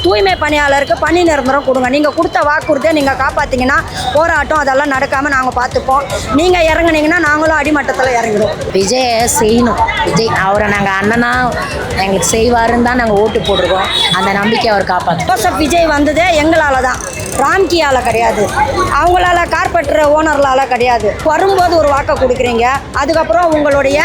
தூய்மை பணியாளருக்கு பணி நிரந்தரம் கொடுங்க. நீங்கள் கொடுத்த வாக்குறுதியை நீங்கள் காப்பாற்றிங்கன்னா போராட்டம் அதெல்லாம் நடக்காமல் நாங்கள் பார்த்துப்போம். நீங்கள் இறங்குனீங்கன்னா நாங்களும் அடிமட்டத்தில் இறங்கிடுவோம். விஜயை செய்யணும். விஜய் அவரை நாங்கள் அண்ணனா எங்களுக்கு செய்வாருன்னு தான் நாங்கள் ஓட்டு போட்டிருக்கோம். அந்த நம்பிக்கை அவர் காப்பாற்றும். ஜோசப் விஜய் வந்ததே எங்களால் தான், ராம்கியால் கிடையாது, அவங்களால கார்பரேட்டர் ஓனர்களால் கிடையாது. வரும்போது ஒரு வாக்கை கொடுக்குறீங்க, அதுக்கப்புறம் உங்களுடைய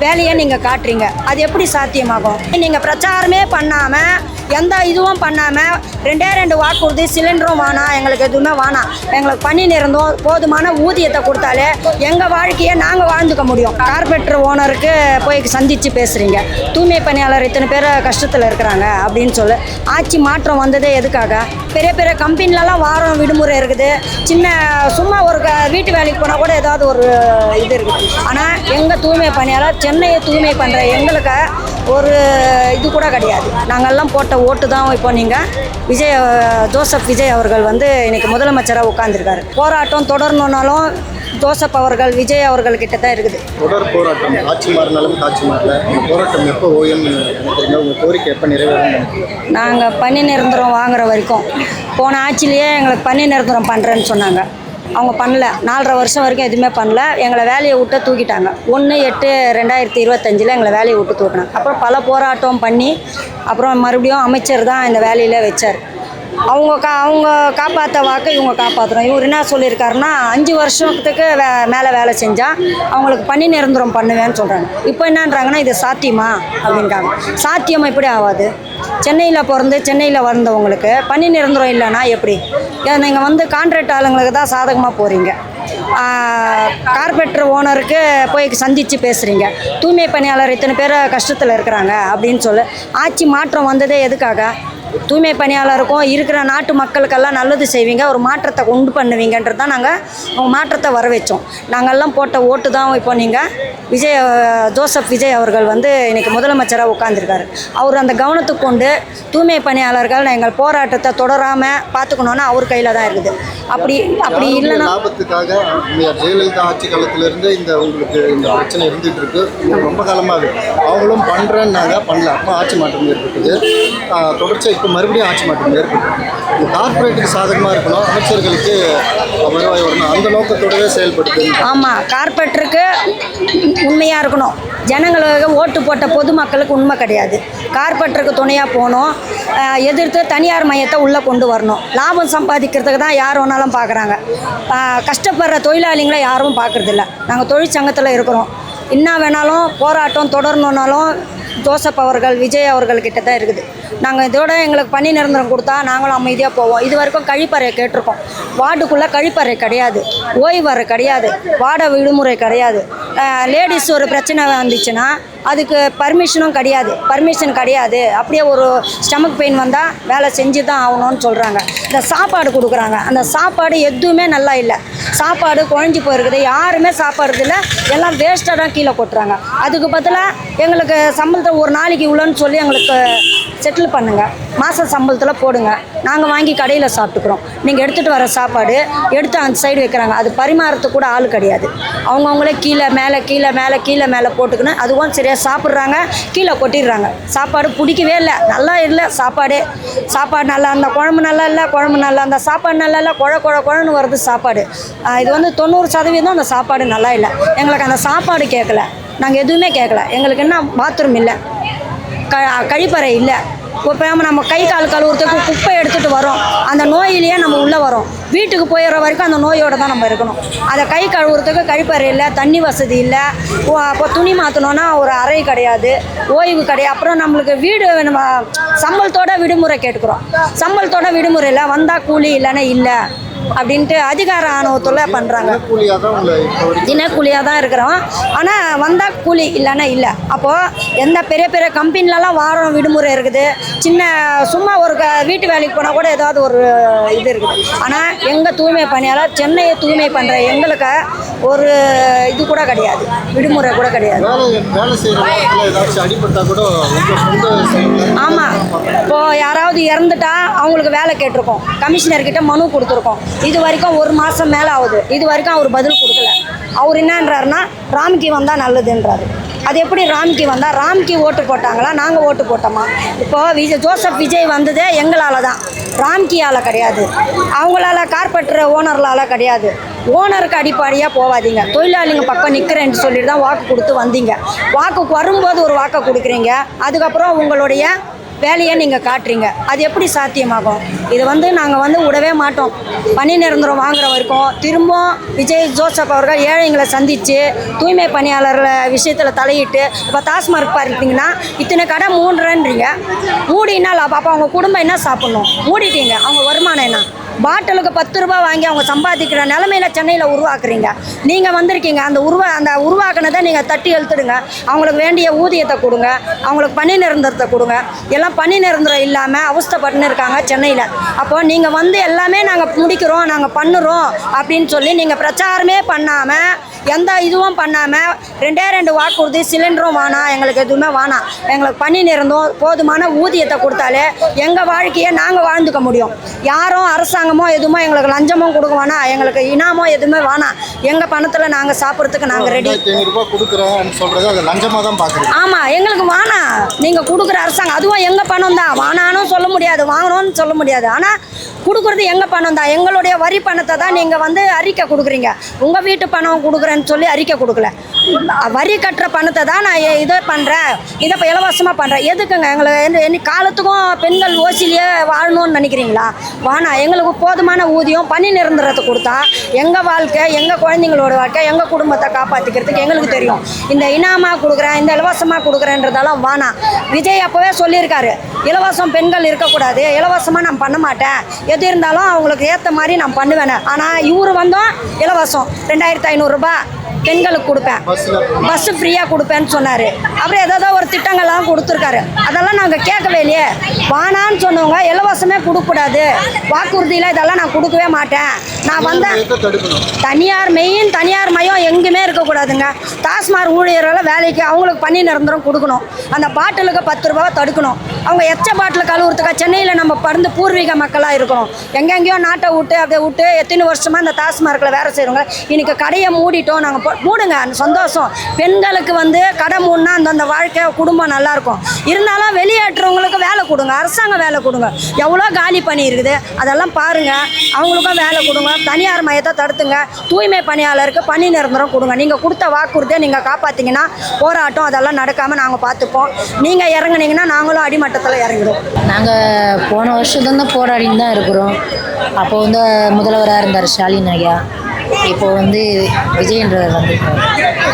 வேலையை நீங்கள் காட்டுறீங்க. அது எப்படி சாத்தியமாகும்? நீங்கள் பிரச்சாரமே பண்ணாமல் எந்த இதுவும் பண்ணாமல் 2 வாக்குறுதி சிலிண்டரும் வேணாம், எங்களுக்கு எதுவுமே வேணாம், எங்களுக்கு பண்ணி நிறந்தோம் போதுமான ஊதியத்தை கொடுத்தாலே எங்கள் வாழ்க்கையை நாங்கள் வாழ்ந்துக்க முடியும். கார்பரேட்டர் ஓனருக்கு போய் சந்தித்து பேசுகிறீங்க, தூய்மை பணியாளர் இத்தனை பேர் கஷ்டத்தில் இருக்கிறாங்க அப்படின்னு சொல்லி. ஆட்சி மாற்றம் வந்ததே எதுக்காக? பெரிய பெரிய கம்பெனிலலாம் வாரம் விடுமுறை இருக்குது, சின்ன சும்மா ஒரு வீட்டு வேலைக்கு போனால் கூட ஏதாவது ஒரு இது இருக்குது. ஆனால் எங்கள் தூய்மை பணியாளர் சென்னையை தூய்மை பண்ணுற எங்களுக்கு ஒரு இது கூட கிடையாது. நாங்கள்லாம் போட்ட ஓட்டு தான். இப்போ நீங்கள் ஜோசப் விஜய் அவர்கள் வந்து இன்றைக்கி முதலமைச்சராக உட்காந்துருக்காரு. போராட்டம் தொடரணுன்னாலும் ஜோசப் அவர்கள் விஜய் அவர்கள்கிட்ட தான் இருக்குது. தொடர் போராட்டம் ஆட்சி மாறினாலும் ஆட்சி மாறல, போராட்டம் எப்போ ஓயும்? உங்கள் கோரிக்கை எப்போ நிறைவேறும்? நாங்கள் பணி நிரந்தரம் வாங்குற வரைக்கும், போன ஆட்சியிலேயே எங்களுக்கு பணி நிரந்தரம் பண்ணுறேன்னு சொன்னாங்க, அவங்க பண்ணல. 4.5 வருஷம் வரைக்கும் எதுவுமே பண்ணல. எங்களை வேலையை விட்டு தூக்கிட்டாங்க. 1/8/2025 எங்களை வேலையை விட்டு தூக்கினாங்க. அப்புறம் பல போராட்டம் பண்ணி அப்புறம் மறுபடியும் அமைச்சர் தான் இந்த வேலையில் வச்சார். அவங்க காப்பாற்ற வாக்கை இவங்க காப்பாற்றுறோம். இவர் என்ன சொல்லியிருக்காருன்னா 5 வருஷத்துக்கு மேலே வேலை செஞ்சால் அவங்களுக்கு பணி நிரந்தரம் பண்ணுவேன்னு சொல்கிறாங்க. இப்போ என்னன்றாங்கன்னா இது சாத்தியமா அப்படின்றாங்க. சாத்தியம் எப்படி ஆகாது? சென்னையில் பிறந்து சென்னையில் வந்தவங்களுக்கு பணி நிரந்தரம் இல்லைன்னா எப்படி? நீங்கள் வந்து கான்ட்ராக்ட் ஆளுங்களுக்கு தான் சாதகமாக போகிறீங்க. கார்பரேட்டர் ஓனருக்கு போய் சந்தித்து பேசுகிறீங்க, தூய்மை பணியாளர் இத்தனை பேர் கஷ்டத்தில் இருக்கிறாங்க அப்படின்னு சொல்லி. ஆட்சி மாற்றம் வந்ததே எதுக்காக? தூய்மை பணியாளருக்கும் இருக்கிற நாட்டு மக்களுக்கெல்லாம் நல்லது செய்வீங்க, ஒரு மாற்றத்தை உண்டு பண்ணுவீங்கன்றது தான் நாங்கள் மாற்றத்தை வர வச்சோம். நாங்கள்லாம் போட்ட ஓட்டு தான். இப்போ நீங்கள் ஜோசப் விஜய் அவர்கள் வந்து இன்றைக்கி முதலமைச்சராக உட்காந்துருக்காரு. அவர் அந்த கவனத்துக்கு கொண்டு தூய்மை பணியாளர்கள் எங்கள் போராட்டத்தை தொடராமல் பார்த்துக்கணுன்னா அவர் கையில் தான் இருக்குது. அப்படி இல்லைன்னா லாபத்துக்காக ஜெயலலிதா ஆட்சி காலத்திலேருந்து உங்களுக்கு இந்த பிரச்சனை இருந்துகிட்டு இருக்கு. ரொம்ப காலமாக அவங்களும் பண்ணுறேன்னாங்க, பண்ணல. அப்போ ஆட்சி மாற்றம் ஏற்பட்டது. தொடர்ச்சியாக இப்போ மறுபடியும் ஆட்சி மாற்றம் ஏற்பட்டு இந்த கார்பரேட்டுக்கு சாதகமாக இருக்கணும், அமைச்சர்களுக்கு வருவாய் வரணும், அந்த நோக்கத்தோடவே செயல்படுது. ஆமாம், கார்பரேட்டருக்கு உண்மையாக இருக்கணும். ஜனங்களுக்கு ஓட்டு போட்ட பொதுமக்களுக்கு உண்மை கிடையாது. கார்பரேட்டருக்கு துணையாக போகணும், எதிர்த்து தனியார் மையத்தை உள்ளே கொண்டு வரணும். லாபம் சம்பாதிக்கிறதுக்கு தான் யார் வேணாலும் பார்க்குறாங்க. கஷ்டப்படுற தொழிலாளிகளை யாரும் பார்க்குறதில்ல. நாங்கள் தொழிற்சங்கத்தில் இருக்கிறோம். என்ன வேணாலும் போராட்டம் தொடரணுன்னாலும் ஜோசப் அவர்கள் விஜய் அவர்கள்கிட்ட தான் இருக்குது. நாங்கள் இதோட எங்களுக்கு பணி நிரந்தரம் கொடுத்தா நாங்களும் அமைதியாக போவோம். இது வரைக்கும் கழிப்பறை கேட்டிருக்கோம். வார்டுக்குள்ளே கழிப்பறை கிடையாது, ஓய்வறை கிடையாது, வாட விடுமுறை கிடையாது. லேடிஸ் ஒரு பிரச்சனை வந்துச்சுன்னா அதுக்கு பர்மிஷன் கிடையாது. அப்படியே ஒரு ஸ்டமக் பெயின் வந்தால் வேலை செஞ்சு தான் ஆகணும்னு சொல்கிறாங்க. இந்த சாப்பாடு கொடுக்குறாங்க, அந்த சாப்பாடு எதுவுமே நல்லா இல்லை. சாப்பாடு குழஞ்சி போயிருக்குது, யாருமே சாப்பிட்றதில்ல, எல்லாம் வேஸ்ட்டாக தான் கீழே கொட்டுறாங்க. அதுக்கு பதிலாக எங்களுக்கு சம்பளத்தை ஒரு நாளைக்கு இவ்வளோன்னு சொல்லி எங்களுக்கு செட்டில் பண்ணுங்கள், மாத சம்பளத்தில் போடுங்க, நாங்கள் வாங்கி கடையில் சாப்பிட்டுக்குறோம். நீங்கள் எடுத்துகிட்டு வர சாப்பாடு எடுத்து அந்த சைடு வைக்கிறாங்க, அது பரிமாறத்துக்கு கூட ஆள் கிடையாது. அவங்கவுங்களே கீழே மேலே போட்டுக்கணும். அதுவும் சரியாக சாப்பிட்றாங்க, கீழே கொட்டிடுறாங்க. சாப்பாடு பிடிக்கவே இல்லை, நல்லா இல்லை சாப்பாடு நல்லா இருந்தால் குழம்பு நல்லா இல்லை, குழம்பு நல்லா இருந்தால் சாப்பாடு நல்லா இல்லை, குழன்னு வருது சாப்பாடு. இது வந்து 90% அந்த சாப்பாடு நல்லா இல்லை. எங்களுக்கு அந்த சாப்பாடு கேட்கல, நாங்கள் எதுவுமே கேட்கல. எங்களுக்கு என்ன பாத்ரூம் இல்லை, கழிப்பறை இல்லை. இப்போ நம்ம கை கால் கழுவுறதுக்கு குப்பை எடுத்துகிட்டு வரோம், அந்த நோயிலேயே நம்ம உள்ளே வரோம். வீட்டுக்கு போயிடுற வரைக்கும் அந்த நோயோடு தான் நம்ம இருக்கணும். அதை கை கழுவுறதுக்கு கழிப்பறை இல்லை, தண்ணி வசதி இல்லை. அப்போ துணி மாற்றணுன்னா ஒரு அறை கிடையாது, ஓய்வு கிடையாது. அப்புறம் நம்மளுக்கு வீடு நம்ம சம்பளத்தோட விடுமுறை கேட்டுக்கிறோம். சம்பளத்தோட விடுமுறை இல்லை, வந்தால் கூலி இல்லைன்னா இல்லை அப்படின்ட்டு அதிகார ஆணவத்தில் பண்ணுறாங்க. தினக்கூலியாக தான் இருக்கிறோம், ஆனால் வந்தால் கூலி இல்லைன்னா இல்லை. அப்போது எந்த பெரிய கம்பெனிலலாம் வாரம் விடுமுறை இருக்குது, சின்ன சும்மா ஒரு வீட்டு வேலைக்கு போனால் கூட ஏதாவது ஒரு இது இருக்குது. ஆனால் எங்கள் தூய்மை பணியாளர் சென்னையை தூய்மை பண்ணுற எங்களுக்கு ஒரு இது கூட கிடையாது, விடுமுறை கூட கிடையாது. ஆமாம், இப்போது யாராவது இறந்துட்டா அவங்களுக்கு வேலை கேட்டிருக்கோம், கமிஷனர்கிட்ட மனு கொடுத்துருக்கோம். இது வரைக்கும் 1 மாதம் மேலே ஆகுது, இது வரைக்கும் அவர் பதில் கொடுக்கல. அவர் என்னன்றாருன்னா ராம்கி வந்தால் நல்லதுன்றாரு. அது எப்படி ராம்கி வந்தால் ராம்கி ஓட்டு போட்டாங்களா நாங்கள் ஓட்டு போட்டோமா? இப்போ ஜோசப் விஜய் வந்ததே எங்களால் தான், ராம்கியால் கிடையாது, அவங்களால கார்பெண்டர் ஓனர்களால் கிடையாது. ஓனருக்கு அடிப்படையாக போகாதீங்க, தொழிலாளிங்க பக்கம் நிற்கிறேன்னு சொல்லிட்டு தான் வாக்கு கொடுத்து வந்தீங்க. வாக்கு வரும்போது ஒரு வாக்கை கொடுக்குறீங்க, அதுக்கப்புறம் உங்களுடைய வேலையை நீங்கள் காட்டுறீங்க. அது எப்படி சாத்தியமாகும்? இது நாங்கள் விடவே மாட்டோம். பணி நிரந்தரம் வாங்குற வரைக்கும் திரும்ப விஜய் ஜோசப் அவர்கள் ஏழைங்களை சந்தித்து தூய்மை பணியாளர்கள் விஷயத்தில் தலையிட்டு இப்போ டாஸ்மார்க் பார்த்தீங்கன்னா இத்தனை கடை மூடுறேன்றீங்க, மூடினா அப்போ அவங்க குடும்பம் என்ன சாப்பிட்ணும்? மூடிட்டீங்க, அவங்க வருமானம் என்ன? பாட்டிலுக்கு 10 ரூபா வாங்கி அவங்க சம்பாதிக்கிற நிலமையில சென்னையில் உருவாக்குறீங்க. நீங்கள் வந்திருக்கீங்க, அந்த உருவாக்குனதை நீங்கள் தட்டி எழுத்துடுங்க. அவங்களுக்கு வேண்டிய ஊதியத்தை கொடுங்க, அவங்களுக்கு பணி நிரந்தரத்தை கொடுங்க. எல்லாம் பணி நிரந்தரம் இல்லாமல் அவஸ்தைப்பட்டுன்னு இருக்காங்க சென்னையில். அப்போ நீங்கள் எல்லாமே நாங்கள் முடிக்கிறோம், நாங்கள் பண்ணுறோம் அப்படின்னு சொல்லி நீங்கள் பிரச்சாரமே பண்ணாமல், எந்த இதுவும் பண்ணாமல் 2 வாக்குறுதி, சிலிண்டரும் வேணாம், எங்களுக்கு எதுவுமே வேணாம், எங்களுக்கு பணி நிரந்தரம் போதுமான ஊதியத்தை கொடுத்தாலே எங்கள் வாழ்க்கையை நாங்கள் வாழ்ந்துக்க முடியும். யாரும் அரசாங்கமோ எதுவுமோ எங்களுக்கு லஞ்சமும் கொடுக்க வேணாம், எங்களுக்கு இனாமோ எதுவுமே வேணாம். எங்கள் பணத்தில் நாங்கள் சாப்பிட்றதுக்கு நாங்கள் ரெடி. 2500 ரூபாய் கொடுக்குறேன்னு சொல்கிறது அது லஞ்சமாக தான் பார்க்குறேன். ஆமாம், எங்களுக்கு வேணாம். நீங்கள் கொடுக்குற அரசாங்கம் அதுவும் எங்கள் பணம் தான், வானான்னு சொல்ல முடியாது, வாங்கணும்னு சொல்ல முடியாது. ஆனால் கொடுக்குறது எங்கள் பணம் தான், எங்களுடைய வரி பணத்தை தான் நீங்கள் அறிக்கை கொடுக்குறீங்க. உங்கள் வீட்டு பணம் கொடுக்குறேன்னு சொல்லி அறிக்கை கொடுக்கல, வரி கட்டுற பணத்தை தான் நான் இதை பண்ணுறேன், இதை இப்போ இலவசமாக பண்ணுறேன். எதுக்குங்க? எங்களுக்கு காலத்துக்கும் பெண்கள் ஓசிலேயே வாழணும்னு நினைக்கிறீங்களா? வேணாம், எங்களுக்கு போதுமான ஊதியம், பணி நிரந்தரத்தை கொடுத்தா எங்கள் வாழ்க்கை, எங்கள் குழந்தைங்களோட வாழ்க்கை, எங்கள் குடும்பத்தை காப்பாற்றிக்கிறதுக்கு எங்களுக்கு தெரியும். இந்த இனாமாக கொடுக்குறேன், இந்த இலவசமாக கொடுக்குறேன்றதெல்லாம் வேணாம். விஜய் அப்போவே சொல்லியிருக்காரு, இலவசம் பெண்கள் இருக்கக்கூடாது, இலவசமாக நான் பண்ண மாட்டேன், எது இருந்தாலும் அவங்களுக்கு ஏற்ற மாதிரி நான் பண்ணுவேன். ஆனால் இவர் இலவசம் 2500 ரூபாய் பெண்களுக்கு கொடுப்பேன், பஸ்ஸு ஃப்ரீயாக கொடுப்பேன்னு சொன்னார். அப்புறம் ஏதோ ஒரு திட்டங்கள்லாம் கொடுத்துருக்காரு, அதெல்லாம் நாங்கள் கேட்கவே இல்லையே. வானான்னு சொன்னவங்க இலவசமே கொடுக்கக்கூடாது, வாக்குறுதியில் இதெல்லாம் நான் கொடுக்கவே மாட்டேன். நான் தனியார் மயம் எங்கேயுமே இருக்கக்கூடாதுங்க. டாஸ்மார்க் ஊழியர்களை வேலைக்கு அவங்களுக்கு பணி நிரந்தரம் கொடுக்கணும், அந்த பாட்டிலுக்கு 10 ரூபாவை தடுக்கணும். அவங்க எச்ச பாட்டில் கழுவுறதுக்கா சென்னையில் நம்ம பறந்து பூர்வீக மக்களாக இருக்கிறோம். எங்கெங்கேயோ நாட்டை விட்டு எத்தனை வருஷமாக இந்த டாஸ்மார்க்கில் வேலை செய்கிறவங்க இன்றைக்கி கடையை மூடிட்டோம். நாங்கள் மூடுங்க, அந்த சந்தோஷம். பெண்களுக்கு கடை மூடினா அந்த வாழ்க்கை குடும்பம் நல்லாயிருக்கும். இருந்தாலும் வெளியேற்றவங்களுக்கு வேலை கொடுங்க, அரசாங்கம் வேலை கொடுங்க. எவ்வளோ காலி பணி இருக்குது அதெல்லாம் பாருங்கள், அவங்களுக்கும் வேலை கொடுங்க. தனியார் மையத்தை தடுத்துங்க, தூய்மை பணியாளருக்கு பணி நிரந்தரம் கொடுங்க. நீங்கள் கொடுத்த வாக்குறுதியை நீங்கள் காப்பாற்றிங்கன்னா போராட்டம் அதெல்லாம் நடக்காமல் நாங்கள் பார்த்துப்போம். நீங்கள் இறங்குனீங்கன்னா நாங்களும் அடிமட்டத்தில் இறங்கிடுவோம். நாங்கள் போன வருஷத்துலேருந்து போராடின்னு தான் இருக்கிறோம். அப்போ முதல்வராக இருந்தார் ஸ்டாலின் ஐயா. இப்போ விஜயன்றவர்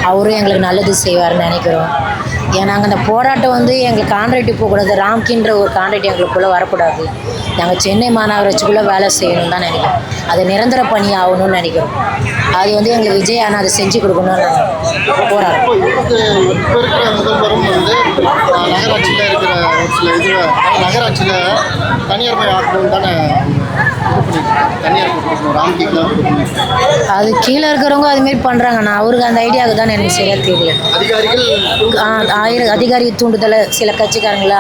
அவரும் எங்களுக்கு நல்லது செய்வார்னு நினைக்கிறோம். நாங்கள் அந்த போராட்டம் எங்களுக்கு கான்ட்ராக்ட் போகக்கூடாது, ராம்கின்ற ஒரு கான்ட்ராக்ட் எங்களுக்குள்ளே வரக்கூடாது. நாங்கள் சென்னை மாநகராட்சிக்குள்ளே வேலை செய்யணும்னு தான் நினைக்கிறோம். அது நிரந்தர பணி ஆகணும்னு நினைக்கிறோம். அது எங்களுக்கு விஜய் ஆனால் அதை செஞ்சு கொடுக்கணும்னு போராட்டம். இப்போ இருக்கிற முதல்வரும் நகராட்சியில் இருக்கிற ஒரு சில நகராட்சியில் தனியார் மயம் ஆக்கணும் தானே, தனியார் கொடுக்கணும், ராம்கிக்கு கொடுக்கணும். அது கீழே இருக்கிறவங்க அதுமாரி பண்ணுறாங்கண்ணா, அவருக்கு அந்த ஐடியாவுக்கு தான் எனக்கு சரியாக தெரியல. அதிகாரி தூண்டுதலை சில கட்சிக்காரங்கள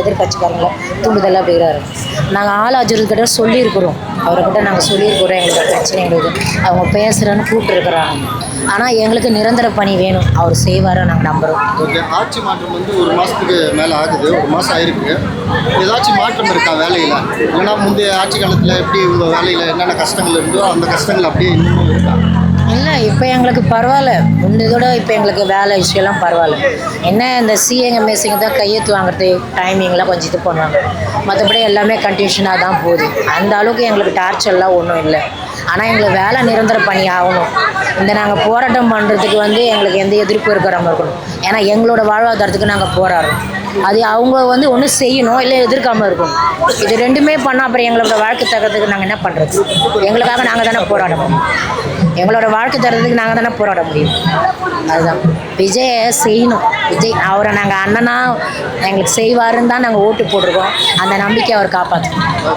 எதிர்கட்சிக்காரங்கள தூண்டுதலாக போயிடாரு. நாங்கள் ஆளாஜர்கிட்ட சொல்லியிருக்கிறோம், அவர்கிட்ட நாங்கள் சொல்லியிருக்கிறோம் எங்களுக்கு பிரச்சனை எங்களுக்கு அவங்க பேசுகிறேன்னு கூப்பிட்டுருக்குறாங்க. ஆனால் எங்களுக்கு நிரந்தர பணி வேணும், அவர் செய்வார் நாங்கள் நம்புகிறோம். ஓகே, ஆட்சி மாற்றம் 1 மாதத்துக்கு மேலே ஆகுது, 1 மாதம் ஆயிருக்கு. ஏதாச்சும் மாற்றம் இருக்கா வேலையில்? ஏன்னா முந்தைய ஆட்சி காலத்தில் எப்படி உங்கள் வேலையில் என்னென்ன கஷ்டங்கள் இருந்தோ அந்த கஷ்டங்கள் அப்படியே இன்னமும் இருக்கா? இல்லை, இப்போ எங்களுக்கு பரவாயில்ல, முன்னதோட இப்போ எங்களுக்கு வேலை விஷயம்லாம் பரவாயில்ல. என்ன இந்த சிஎங்க மேசிங்க தான் கையெழுத்து வாங்குறது டைமிங்லாம் கொஞ்சம் இது பண்ணுவாங்க, மற்றபடி எல்லாமே கண்டிஷனாக தான் போகுது. அந்த அளவுக்கு எங்களுக்கு டார்ச்சர்லாம் ஒன்றும் இல்லை. ஆனால் எங்களுக்கு வேலை நிரந்தர பணி ஆகணும். நாங்கள் போராட்டம் பண்ணுறதுக்கு எங்களுக்கு எந்த எதிர்ப்பு இருக்கிறாமல் இருக்கணும். ஏன்னா எங்களோட வாழ்வாதாரத்துக்கு நாங்கள் போராடுறோம். அது அவங்க ஒன்று செய்யணும், இல்லை எதிர்க்காமல் இருக்கணும். இது ரெண்டுமே பண்ணால் அப்புறம் எங்களோட வாழ்க்கை தரத்துக்கு நாங்கள் என்ன பண்ணுறது? எங்களுக்காக நாங்கள் தானே போராடணும், எங்களோட வாழ்க்கை தரத்துக்கு நாங்கள் தானே போராட முடியும். அதுதான் விஜயை செய்யணும். விஜய் அவரை நாங்கள் அண்ணனா எங்களுக்கு செய்வாருன்னு தான் நாங்கள் ஓட்டு போட்டிருக்கோம். அந்த நம்பிக்கை அவர் காப்பாற்றணும்.